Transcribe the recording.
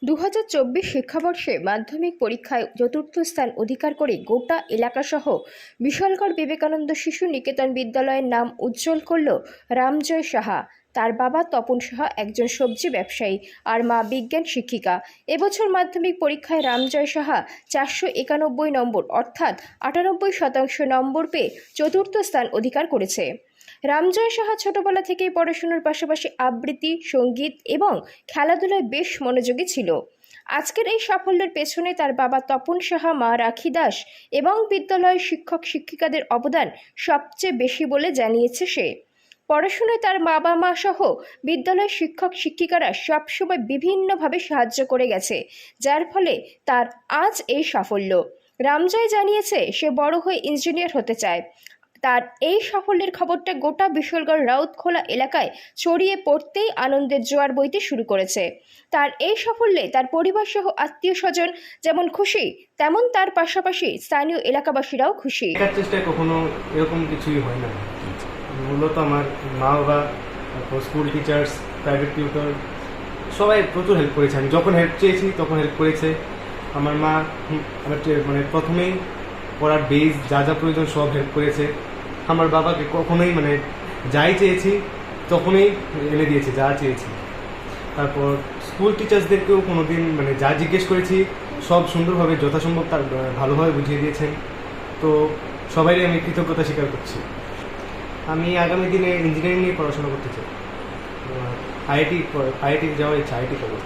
2024 শিক্ষাবর্ষে মাধ্যমিক পরীক্ষায় চতুর্থ স্থান অধিকার করে গোটা এলাকাসহ বিশালগড় বিবেকানন্দ শিশু নিকেতন বিদ্যালয়ের নাম উজ্জ্বল করল রামজয় সাহা। তার বাবা তপন সাহা একজন সবজি ব্যবসায়ী আর মা বিজ্ঞান শিক্ষিকা। এবছর মাধ্যমিক পরীক্ষায় রামজয় সাহা 491 নম্বর অর্থাৎ 98% নম্বর পেয়ে চতুর্থ স্থান অধিকার করেছে। রামজয় সাহা ছোটবেলা থেকেই পড়াশোনার পাশাপাশি আবৃত্তি, সঙ্গীত এবং খেলাধুলায় বেশ মনোযোগী ছিল। আজকের এই সাফল্যের পেছনে তার বাবা তপন সাহা, মা রাখি দাস এবং বিদ্যালয়ের শিক্ষক শিক্ষিকাদের অবদান সবচেয়ে বেশি বলে জানিয়েছে সে। পড়াশোনায় তার বাবা মা সহ বিদ্যালয়ের শিক্ষক শিক্ষিকারা সবসময় বিভিন্নভাবে সাহায্য করে গেছে, যার ফলে তার আজ এই সাফল্য। রামজয় জানিয়েছে সে বড় হয়ে ইঞ্জিনিয়ার হতে চায়। তার এই সাফল্যের খবরটা গোটা বিশালগড় রাউতখোলা এলাকায় ছড়িয়ে পড়তেই আনন্দের জোয়ার বইতে শুরু করেছে। তার এই সাফল্যে তার পরিবার সহ আত্মীয় স্বজন যেমন খুশি, তেমন তার পাশাপাশি স্থানীয় এলাকাবাসীরাও খুশি। শেখার চেষ্টায় কখনো এরকম কিছুই হয় না। মূলত আমার মা বাবা, তারপর স্কুল টিচার্স, প্রাইভেট টিউটর সবাই প্রচুর হেল্প করেছে। আমি যখন হেল্প চেয়েছি তখন হেল্প করেছে। আমার মা আমার প্রথমেই পড়ার বেস যা যা প্রয়োজন সব হেল্প করেছে। আমার বাবাকে কখনোই যাই চেয়েছি তখনই এনে দিয়েছে যা চেয়েছি। তারপর স্কুল টিচার্সদেরকেও কোনোদিন যা জিজ্ঞেস করেছি সব সুন্দরভাবে যথাসম্ভব তার ভালোভাবে বুঝিয়ে দিয়েছেন। তো সবাইই আমি কৃতজ্ঞতা স্বীকার করছি। আমি আগামী দিনে ইঞ্জিনিয়ারিং নিয়ে পড়াশোনা করতে চাই। আইআইটি যাওয়ার ইচ্ছা, আইআইটি করবো।